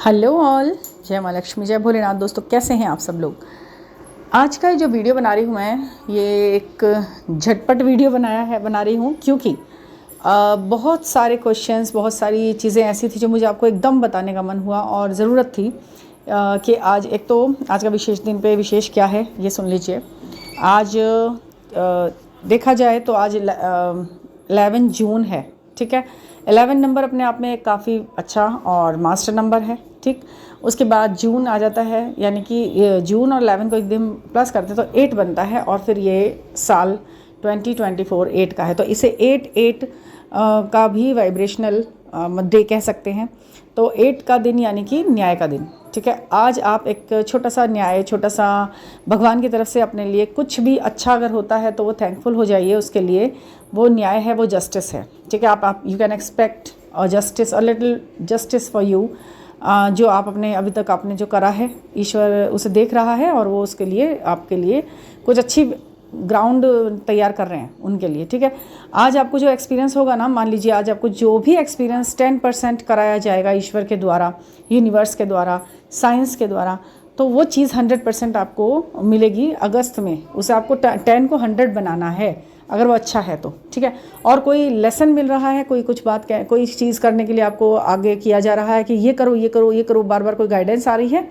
Hello all, जय माँ लक्ष्मी, जय भोलेनाथ। दोस्तों कैसे हैं आप सब लोग। आज का जो वीडियो बना रही हूँ मैं, ये एक झटपट वीडियो बना रही हूँ क्योंकि बहुत सारे क्वेश्चंस, बहुत सारी चीज़ें ऐसी थी जो मुझे आपको एकदम बताने का मन हुआ और ज़रूरत थी कि आज एक तो आज का विशेष दिन पे विशेष क्या है ये सुन लीजिए। आज देखा जाए तो आज 11 जून है, ठीक है। 11 नंबर अपने आप में काफ़ी अच्छा और मास्टर नंबर है, ठीक। उसके बाद जून आ जाता है, यानी कि जून और 11 को एक दिन प्लस करते तो 8 बनता है और फिर ये साल 2024 8 का है, तो इसे 8 का भी वाइब्रेशनल डे कह सकते हैं। तो 8 का दिन यानी कि न्याय का दिन, ठीक है। आज आप एक छोटा सा न्याय, छोटा सा भगवान की तरफ से अपने लिए कुछ भी अच्छा अगर होता है तो वो थैंकफुल हो जाइए उसके लिए। वो न्याय है, वो जस्टिस है, ठीक है। आप you can expect justice, a little justice for you. जो आप अपने अभी तक आपने जो करा है, ईश्वर उसे देख रहा है और वो उसके लिए आपके लिए कुछ अच्छी ग्राउंड तैयार कर रहे हैं उनके लिए, ठीक है। आज आपको जो एक्सपीरियंस होगा ना, मान लीजिए आज आपको जो भी एक्सपीरियंस 10% कराया जाएगा ईश्वर के द्वारा, यूनिवर्स के द्वारा, साइंस के द्वारा, तो वो चीज़ 100% आपको मिलेगी अगस्त में। उसे आपको 10 को 100 बनाना है अगर वो अच्छा है तो, ठीक है। और कोई लेसन मिल रहा है, कोई कुछ बात कोई चीज़ करने के लिए आपको आगे किया जा रहा है कि ये करो ये करो ये करो, बार बार कोई गाइडेंस आ रही है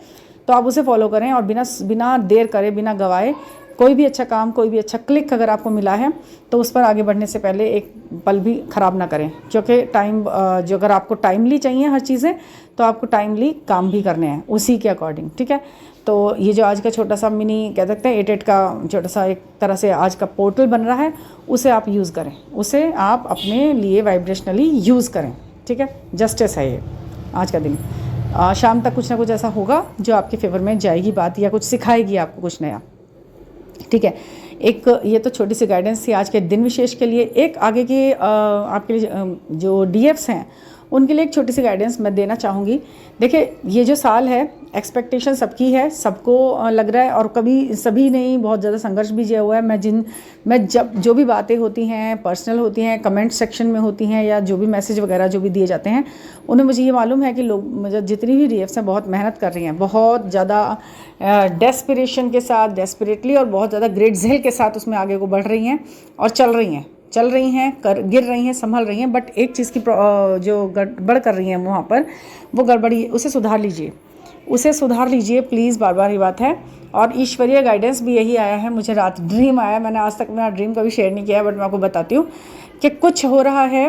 तो आप उसे फॉलो करें और बिना देर करे, बिना गवाए कोई भी अच्छा काम, कोई भी अच्छा क्लिक अगर आपको मिला है तो उस पर आगे बढ़ने से पहले एक पल भी ख़राब ना करें, क्योंकि टाइम जो अगर आपको टाइमली चाहिए हर चीज़ें तो आपको टाइमली काम भी करने हैं उसी के अकॉर्डिंग, ठीक है। तो ये जो आज का छोटा सा मिनी कह सकते हैं 8 का छोटा सा एक तरह से आज का पोर्टल बन रहा है, उसे आप यूज़ करें, उसे आप अपने लिए वाइब्रेशनली यूज़ करें, ठीक है। जस्टिस है ये आज का दिन। शाम तक कुछ ना कुछ ऐसा होगा जो आपके फेवर में जाएगी बात, या कुछ सिखाएगी आपको कुछ नया, ठीक है। एक ये तो छोटी सी गाइडेंस थी आज के दिन विशेष के लिए। एक आगे के आपके लिए जो डीएफ्स हैं उनके लिए एक छोटी सी गाइडेंस मैं देना चाहूँगी। देखिए, ये जो साल है एक्सपेक्टेशन सबकी है, सबको लग रहा है, और कभी सभी ने बहुत ज़्यादा संघर्ष भी किया हुआ है। मैं जब जो भी बातें होती हैं, पर्सनल होती हैं, कमेंट सेक्शन में होती हैं, या जो भी मैसेज वगैरह जो भी दिए जाते हैं, उन्हें मुझे ये मालूम है कि लोग, मुझे जितनी भी डीएफ्स हैं बहुत मेहनत कर रही हैं, बहुत ज़्यादा डेस्पिरेशन के साथ, डेस्परेटली और बहुत ज़्यादा ग्रेट ज़ेल के साथ उसमें आगे को बढ़ रही हैं और चल रही हैं, गिर रही हैं, संभल रही हैं। बट एक चीज़ की जो गड़बड़ कर रही हैं वहाँ पर, वो गड़बड़ी उसे सुधार लीजिए प्लीज़, बार बार ये बात है। और ईश्वरीय गाइडेंस भी यही आया है। मुझे रात ड्रीम आया, मैंने आज तक मेरा ड्रीम कभी शेयर नहीं किया है, बट मैं आपको बताती हूँ कि कुछ हो रहा है।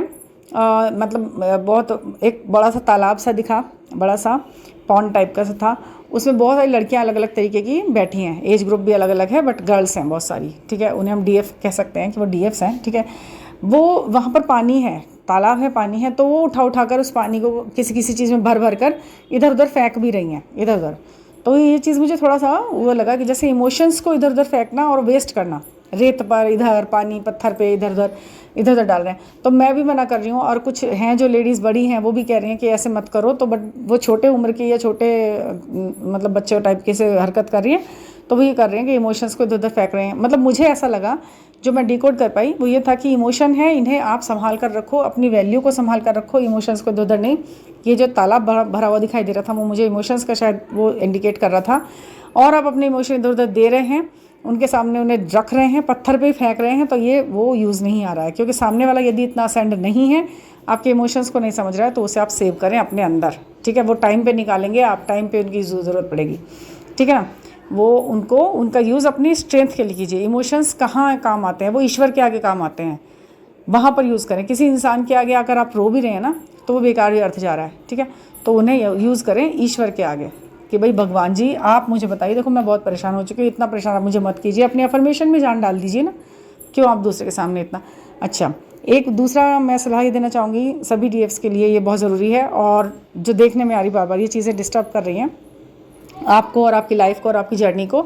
मतलब बहुत एक बड़ा सा तालाब सा दिखा, बड़ा सा पॉन्ड टाइप का सा था, उसमें बहुत सारी लड़कियां अलग अलग तरीके की बैठी हैं, एज ग्रुप भी अलग अलग है, बट गर्ल्स हैं बहुत सारी, ठीक है। उन्हें हम डीएफ कह सकते हैं कि वो डीएफ्स हैं, ठीक है। वो वहाँ पर पानी है, तालाब है, पानी है, तो वो उठा कर उस पानी को किसी चीज़ में भर कर इधर उधर फेंक भी रही हैं, इधर उधर। तो ये चीज़ मुझे थोड़ा सा वो लगा कि जैसे इमोशंस को इधर उधर फेंकना और वेस्ट करना, रेत पर इधर, पानी पत्थर पे इधर उधर डाल रहे हैं। तो मैं भी मना कर रही हूँ, और कुछ हैं जो लेडीज़ बड़ी हैं वो भी कह रही हैं कि ऐसे मत करो, तो बट वो छोटे उम्र की या छोटे मतलब बच्चे टाइप के से हरकत कर रही है, तो वो ये कर रहे हैं कि इमोशंस को इधर उधर फेंक रहे हैं। मतलब मुझे ऐसा लगा, जो मैं डिकोड कर पाई वो ये था कि इमोशन है, इन्हें आप संभाल कर रखो, अपनी वैल्यू को संभाल कर रखो, इमोशंस को इधर उधर नहीं। ये जो तालाब भरा हुआ दिखाई दे रहा था वो मुझे इमोशंस का शायद वो इंडिकेट कर रहा था, और आप अपने इमोशन इधर उधर दे रहे हैं, उनके सामने उन्हें रख रहे हैं, पत्थर पे ही फेंक रहे हैं, तो ये वो यूज़ नहीं आ रहा है। क्योंकि सामने वाला यदि इतना असेंड नहीं है, आपके इमोशंस को नहीं समझ रहा है, तो उसे आप सेव करें अपने अंदर, ठीक है। वो टाइम पे निकालेंगे, आप टाइम पे उनकी ज़रूरत पड़ेगी, ठीक है ना। वो उनका यूज़ अपनी स्ट्रेंथ के लिए कीजिए। इमोशंस कहाँ काम आते हैं, वो ईश्वर के आगे काम आते हैं, वहाँ पर यूज़ करें। किसी इंसान के आगे आकर आप रो भी रहे हैं ना, तो वो बेकार ही अर्थ जा रहा है, ठीक है। तो उन्हें यूज़ करें ईश्वर के आगे कि भाई भगवान जी आप मुझे बताइए, देखो मैं बहुत परेशान हो चुकी हूँ, इतना परेशान आप मुझे मत कीजिए। अपनी अफर्मेशन में जान डाल दीजिए ना, क्यों आप दूसरे के सामने इतना। अच्छा, एक दूसरा मैं सलाह ये देना चाहूँगी सभी डीएफ्स के लिए, ये बहुत ज़रूरी है, और जो देखने में आ रही बार बार ये चीज़ें डिस्टर्ब कर रही हैं आपको और आपकी लाइफ को और आपकी जर्नी को।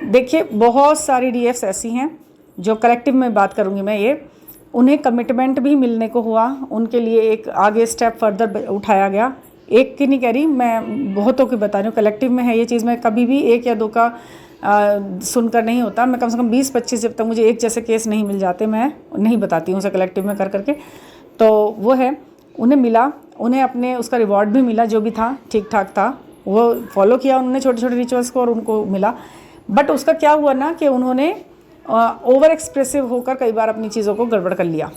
देखिए, बहुत सारी डीएफ्स ऐसी हैं जो कलेक्टिव में बात करूँगी मैं, ये उन्हें कमिटमेंट भी मिलने को हुआ, उनके लिए एक आगे स्टेप फर्दर उठाया गया। एक की नहीं कह रही, मैं बहुतों की बता रही हूँ, कलेक्टिव में है ये चीज़। मैं कभी भी एक या दो का सुनकर नहीं होता, मैं कम से कम 20-25 जब तक मुझे एक जैसे केस नहीं मिल जाते मैं नहीं बताती हूँ उसे कलेक्टिव में कर करके। तो वो है, उन्हें मिला उन्हें अपने उसका रिवॉर्ड भी मिला, जो भी था ठीक ठाक था, वो फॉलो किया उन्होंने छोटे छोटे रिचुअल्स को और उनको मिला। बट उसका क्या हुआ ना कि उन्होंने ओवर एक्सप्रेसिव होकर कई बार अपनी चीज़ों को गड़बड़ कर लिया।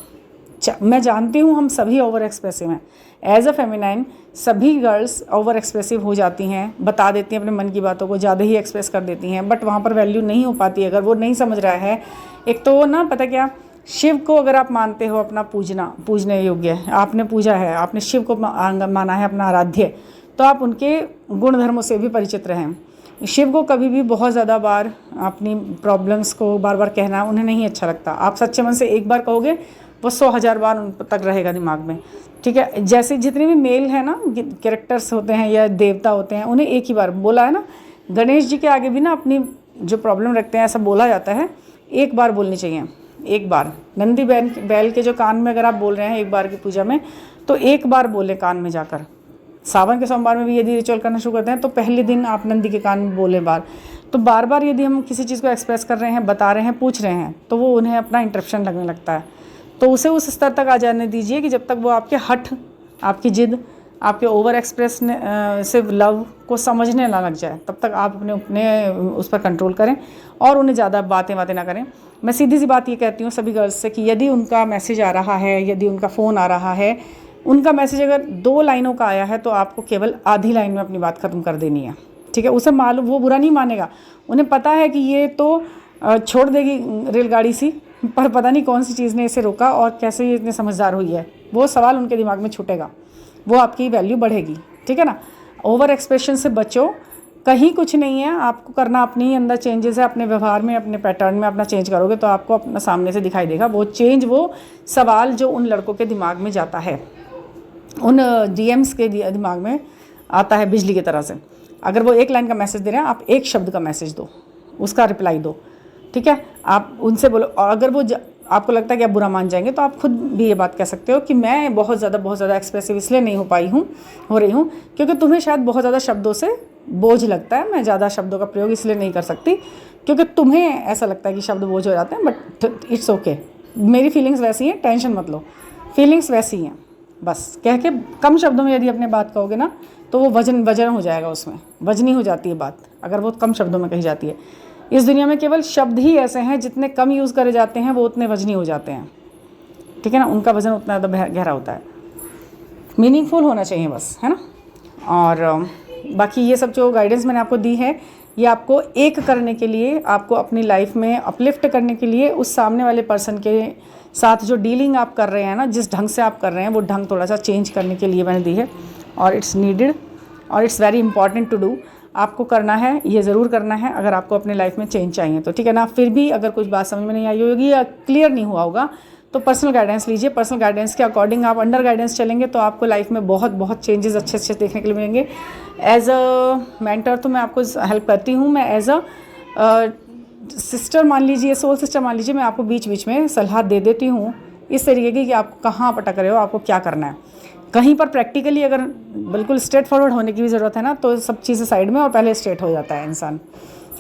मैं जानती हूँ हम सभी ओवर एक्सप्रेसिव हैं, एज अ फेमिनाइन सभी गर्ल्स ओवर एक्सप्रेसिव हो जाती हैं, बता देती हैं अपने मन की बातों को, ज़्यादा ही एक्सप्रेस कर देती हैं, बट वहाँ पर वैल्यू नहीं हो पाती अगर वो नहीं समझ रहा है। एक तो ना, पता क्या, शिव को अगर आप मानते हो अपना पूजने योग्य, आपने पूजा है, आपने शिव को माना है अपना आराध्य, तो आप उनके गुण धर्मों से भी परिचित रहें। शिव को कभी भी बहुत ज़्यादा बार अपनी प्रॉब्लम्स को बार बार कहना उन्हें नहीं अच्छा लगता। आप सच्चे मन से एक बार कहोगे, वो 100,000 बार उन तक रहेगा दिमाग में, ठीक है। जैसे जितने भी मेल हैं ना, कैरेक्टर्स होते हैं या देवता होते हैं, उन्हें एक ही बार बोला है ना, गणेश जी के आगे भी ना अपनी जो प्रॉब्लम रखते हैं, ऐसा बोला जाता है, एक बार बोलनी चाहिए, एक बार। नंदी बैल के जो कान में अगर आप बोल रहे हैं एक बार की पूजा में, तो एक बार बोले कान में जाकर। सावन के सोमवार में भी यदि रिचुअल करना शुरू करते हैं तो पहले दिन आप नंदी के कान में बोले बार। तो बार बार यदि हम किसी चीज़ को एक्सप्रेस कर रहे हैं, बता रहे हैं, पूछ रहे हैं, तो वो उन्हें अपना इंटरप्शन लगने लगता है। तो उसे उस स्तर तक आ जाने दीजिए कि जब तक वो आपके हठ, आपकी जिद, आपके ओवर एक्सप्रेस सिर्फ लव को समझने ना लग जाए, तब तक आप अपने उस पर कंट्रोल करें और उन्हें ज़्यादा बातें ना करें। मैं सीधी सी बात ये कहती हूँ सभी गर्ल्स से कि यदि उनका मैसेज आ रहा है, यदि उनका फ़ोन आ रहा है, उनका मैसेज अगर 2 लाइनों का आया है, तो आपको केवल आधी लाइन में अपनी बात ख़त्म कर देनी है, ठीक है। उसे मालूम, वो बुरा नहीं मानेगा, उन्हें पता है कि ये तो छोड़ देगी रेलगाड़ी सी, पर पता नहीं कौन सी चीज़ ने इसे रोका और कैसे ये इतने समझदार हुई है। वो सवाल उनके दिमाग में छूटेगा, वो आपकी वैल्यू बढ़ेगी, ठीक है ना। ओवर एक्सप्रेशन से बचो, कहीं कुछ नहीं है, आपको करना अपने ही अंदर चेंजेस है, अपने व्यवहार में, अपने पैटर्न में अपना चेंज करोगे तो आपको अपना सामने से दिखाई देगा वो चेंज, वो सवाल जो उन लड़कों के दिमाग में जाता है, उन डीएम्स के दिमाग में आता है बिजली की तरह से। अगर वो एक लाइन का मैसेज दे रहे हैं, आप एक शब्द का मैसेज दो, उसका रिप्लाई दो, ठीक है। आप उनसे बोलो, और अगर वो आपको लगता है कि आप बुरा मान जाएंगे, तो आप खुद भी ये बात कह सकते हो कि मैं बहुत ज़्यादा एक्सप्रेसिव इसलिए नहीं हो रही हूँ क्योंकि तुम्हें शायद बहुत ज़्यादा शब्दों से बोझ लगता है। मैं ज़्यादा शब्दों का प्रयोग इसलिए नहीं कर सकती क्योंकि तुम्हें ऐसा लगता है कि शब्द बोझ हो जाते हैं, बट इट्स ओके, मेरी फीलिंग्स वैसी हैं, टेंशन मत लो, फीलिंग्स वैसी हैं। बस कह के कम शब्दों में यदि अपने बात कहोगे ना, तो वो वजन हो जाएगा, उसमें वजनी हो जाती है बात अगर वो कम शब्दों में कही जाती है। इस दुनिया में केवल शब्द ही ऐसे हैं जितने कम यूज़ करे जाते हैं वो उतने वजनी हो जाते हैं, ठीक है ना, उनका वज़न उतना ज़्यादा गहरा होता है। मीनिंगफुल होना चाहिए बस, है ना। और बाकी ये सब जो गाइडेंस मैंने आपको दी है, ये आपको एक करने के लिए, आपको अपनी लाइफ में अपलिफ्ट करने के लिए, उस सामने वाले पर्सन के साथ जो डीलिंग आप कर रहे हैं ना, जिस ढंग से आप कर रहे हैं, वो ढंग थोड़ा सा चेंज करने के लिए मैंने दी है। और इट्स नीडेड और it's very important to do. आपको करना है, ये ज़रूर करना है अगर आपको अपने लाइफ में चेंज चाहिए तो, ठीक है ना। फिर भी अगर कुछ बात समझ में नहीं आई होगी या क्लियर नहीं हुआ होगा तो पर्सनल गाइडेंस लीजिए। पर्सनल गाइडेंस के अकॉर्डिंग आप अंडर गाइडेंस चलेंगे तो आपको लाइफ में बहुत चेंजेस अच्छे देखने के लिए मिलेंगे। एज अ मेंटर तो मैं आपको हेल्प करती हूँ, मैं एज अ सिस्टर मान लीजिए, सोल सिस्टर मान लीजिए, मैं आपको बीच में सलाह दे देती हूँ इस तरीके की कि आपको कहाँ पटक रहे हो, आपको क्या करना है। कहीं पर प्रैक्टिकली अगर बिल्कुल स्ट्रेट फॉरवर्ड होने की भी ज़रूरत है ना, तो सब चीज़ें साइड में और पहले स्ट्रेट हो जाता है इंसान,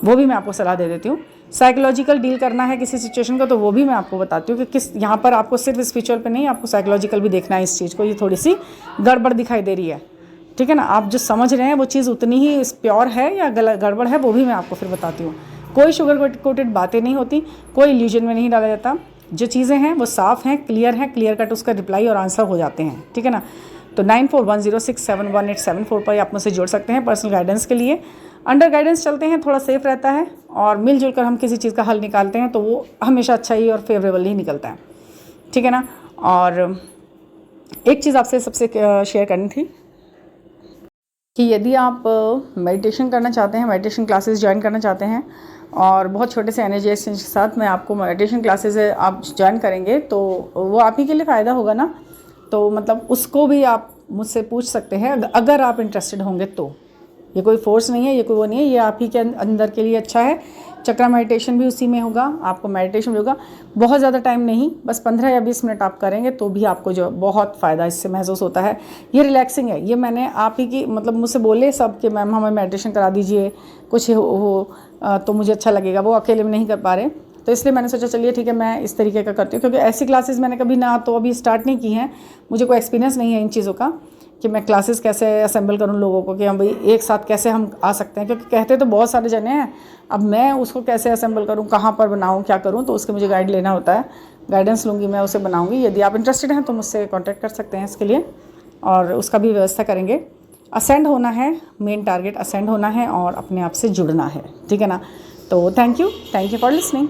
वो भी मैं आपको सलाह दे देती हूँ। साइकोलॉजिकल डील करना है किसी सिचुएशन को, तो वो भी मैं आपको बताती हूँ कि किस यहाँ पर आपको सिर्फ स्पिरिचुअल पे नहीं, आपको साइकोलॉजिकल भी देखना है इस चीज़ को, ये थोड़ी सी गड़बड़ दिखाई दे रही है, ठीक है ना। आप जो समझ रहे हैं वो चीज़ उतनी ही प्योर है या गड़बड़ है, वो भी मैं आपको फिर बताती हूँ। कोई शुगर कोटेड बातें नहीं होती, कोई इल्यूजन में नहीं डाला जाता, जो चीज़ें हैं वो साफ़ हैं, क्लियर कट उसका रिप्लाई और आंसर हो जाते हैं, ठीक है ना। तो 9410671874 पर आप मुझसे जुड़ सकते हैं पर्सनल गाइडेंस के लिए। अंडर गाइडेंस चलते हैं, थोड़ा सेफ रहता है और मिलजुल कर हम किसी चीज़ का हल निकालते हैं तो वो हमेशा अच्छा ही और फेवरेबल ही निकलता है, ठीक है ना। और एक चीज़ आपसे सबसे शेयर करनी थी कि यदि आप मेडिटेशन करना चाहते हैं, मेडिटेशन क्लासेस ज्वाइन करना चाहते हैं और बहुत छोटे से एनर्जी एक्सचेंज के साथ मैं आपको मेडिटेशन क्लासेस आप ज्वाइन करेंगे तो वो आप ही के लिए फ़ायदा होगा ना। तो मतलब उसको भी आप मुझसे पूछ सकते हैं अगर आप इंटरेस्टेड होंगे तो। ये कोई फोर्स नहीं है, ये कोई वो नहीं है, ये आप ही के अंदर के लिए अच्छा है। चक्रा मेडिटेशन भी उसी में होगा, आपको मेडिटेशन भी होगा। बहुत ज़्यादा टाइम नहीं, बस 15 या 20 मिनट आप करेंगे तो भी आपको जो बहुत फ़ायदा इससे महसूस होता है। ये रिलैक्सिंग है, ये मैंने आप ही की मतलब मुझसे बोले सब कि मैम हमें मेडिटेशन करा दीजिए, कुछ हो तो मुझे अच्छा लगेगा, वो अकेले में नहीं कर पा रहे, तो इसलिए मैंने सोचा चलिए ठीक है मैं इस तरीके का करती हूँ, क्योंकि ऐसी क्लासेस मैंने कभी ना तो अभी स्टार्ट नहीं की हैं, मुझे कोई एक्सपीरियंस नहीं है इन चीज़ों का। कि मैं क्लासेस कैसे असेंबल करूं लोगों को, कि हम भाई एक साथ कैसे हम आ सकते हैं, क्योंकि कहते तो बहुत सारे जने हैं, अब मैं उसको कैसे असेंबल करूं, कहाँ पर बनाऊं, क्या करूं, तो उसके मुझे गाइड लेना होता है, गाइडेंस लूँगी, मैं उसे बनाऊँगी। यदि आप इंटरेस्टेड हैं तो मुझसे कॉन्टैक्ट कर सकते हैं इसके लिए, और उसका भी व्यवस्था करेंगे। असेंड होना है, मेन टारगेट असेंड होना है और अपने आप से जुड़ना है, ठीक है ना। तो थैंक यू फॉर लिसनिंग।